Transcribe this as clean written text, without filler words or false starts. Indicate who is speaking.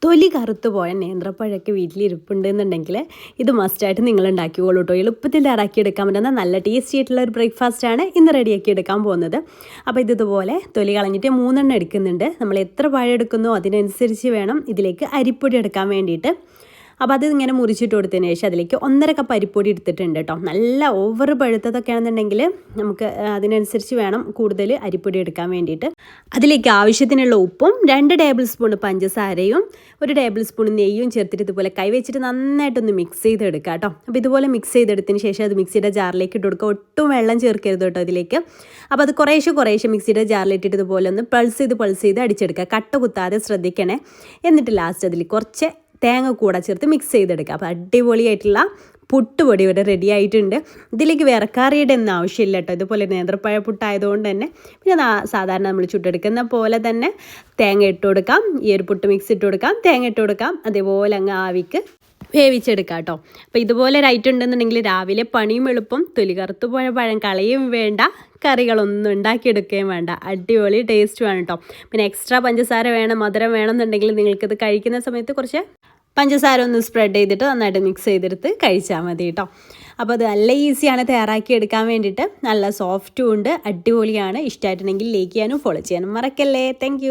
Speaker 1: തൊലി കറുത്തു പോയ നേന്ത്രപ്പഴമൊക്കെ വീട്ടിലിരിപ്പുണ്ടെന്നുണ്ടെങ്കിൽ ഇത് മസ്റ്റായിട്ട് നിങ്ങൾ ഉണ്ടാക്കിക്കോളൂ കേട്ടോ. എളുപ്പത്തിൽ തയ്യാറാക്കിയെടുക്കാൻ പറ്റുന്ന നല്ല ടേസ്റ്റി ആയിട്ടുള്ള ഒരു ബ്രേക്ക്ഫാസ്റ്റാണ് ഇന്ന് റെഡിയാക്കി എടുക്കാൻ പോകുന്നത്. അപ്പോൾ ഇതുപോലെ തൊലി കളഞ്ഞിട്ട് 3 എടുക്കുന്നുണ്ട്. നമ്മൾ എത്ര പഴം എടുക്കുന്നോ അതിനനുസരിച്ച് വേണം ഇതിലേക്ക് അരിപ്പൊടി എടുക്കാൻ വേണ്ടിയിട്ട്. അപ്പോൾ അത് ഇങ്ങനെ മുറിച്ചിട്ട് കൊടുത്തതിന് ശേഷം അതിലേക്ക് 1.5 കപ്പ് അരിപ്പൊടി എടുത്തിട്ടുണ്ട് കേട്ടോ. നല്ല ഓവർ പഴുത്തതൊക്കെ ആണെന്നുണ്ടെങ്കിൽ നമുക്ക് അതിനനുസരിച്ച് വേണം കൂടുതൽ അരിപ്പൊടി എടുക്കാൻ വേണ്ടിയിട്ട്. അതിലേക്ക് ആവശ്യത്തിനുള്ള ഉപ്പും 2 ടേബിൾ സ്പൂൺ പഞ്ചസാരയും 1 ടേബിൾ സ്പൂൺ നെയ്യും ചേർത്തിട്ട് ഇതുപോലെ കൈവച്ചിട്ട് നന്നായിട്ടൊന്ന് മിക്സ് ചെയ്തെടുക്കുക കേട്ടോ. അപ്പോൾ ഇതുപോലെ മിക്സ് ചെയ്തെടുത്തതിന് ശേഷം അത് മിക്സിയുടെ ജാറിലേക്ക് ഇട്ട് കൊടുക്കുക. ഒട്ടും വെള്ളം ചേർക്കരുത് കേട്ടോ ഇതിലേക്ക്. അപ്പോൾ അത് കുറേശ്ശെ മിക്സിയുടെ ജാറിലിട്ടിട്ട് ഇതുപോലെ ഒന്ന് പൾസ് ചെയ്ത് അടിച്ചെടുക്കുക. കട്ട കുത്താതെ ശ്രദ്ധിക്കണേ. എന്നിട്ട് ലാസ്റ്റ് അതിൽ കുറച്ച് തേങ്ങ കൂടെ ചേർത്ത് മിക്സ് ചെയ്തെടുക്കുക. അപ്പോൾ അടിപൊളിയായിട്ടുള്ള പുട്ടുപൊടി ഇവിടെ റെഡി ആയിട്ടുണ്ട്. ഇതിലേക്ക് വേറെ കറിയുടെ ഒന്നും ആവശ്യമില്ല കേട്ടോ. ഇതുപോലെ നേന്ത്രപ്പഴ പുട്ടായതുകൊണ്ട് തന്നെ പിന്നെ സാധാരണ നമ്മൾ ചുട്ടെടുക്കുന്ന പോലെ തന്നെ തേങ്ങ ഇട്ട് കൊടുക്കാം, ഈ ഒരു പുട്ട് മിക്സ് ഇട്ട് കൊടുക്കാം, തേങ്ങ ഇട്ട് കൊടുക്കാം, അതേപോലെ അങ്ങ് ആവിക്ക് വേവിച്ചെടുക്കാം കേട്ടോ. അപ്പോൾ ഇതുപോലെ ഒരു ഐറ്റം ഉണ്ടെന്നുണ്ടെങ്കിൽ രാവിലെ പണിയും എളുപ്പം, തൊലി കറുത്തു പോയ പഴം കളയും വേണ്ട, കറികളൊന്നും ഉണ്ടാക്കിയെടുക്കുകയും വേണ്ട, അടിപൊളി ടേസ്റ്റുമാണ് കേട്ടോ. പിന്നെ എക്സ്ട്രാ പഞ്ചസാര വേണം, മധുരം വേണമെന്നുണ്ടെങ്കിൽ നിങ്ങൾക്കിത് കഴിക്കുന്ന സമയത്ത് കുറച്ച് പഞ്ചസാര ഒന്ന് സ്പ്രെഡ് ചെയ്തിട്ട് നന്നായിട്ട് മിക്സ് ചെയ്തെടുത്ത് കഴിച്ചാൽ മതി കേട്ടോ. അപ്പോൾ അത് നല്ല ഈസിയാണ് തയ്യാറാക്കി എടുക്കാൻ വേണ്ടിയിട്ട്. നല്ല സോഫ്റ്റും ഉണ്ട്, അടിപൊളിയാണ്. ഇഷ്ടമായിട്ടുണ്ടെങ്കിൽ ലൈക്ക് ചെയ്യാനും ഫോളോ ചെയ്യാനും മറക്കല്ലേ. താങ്ക്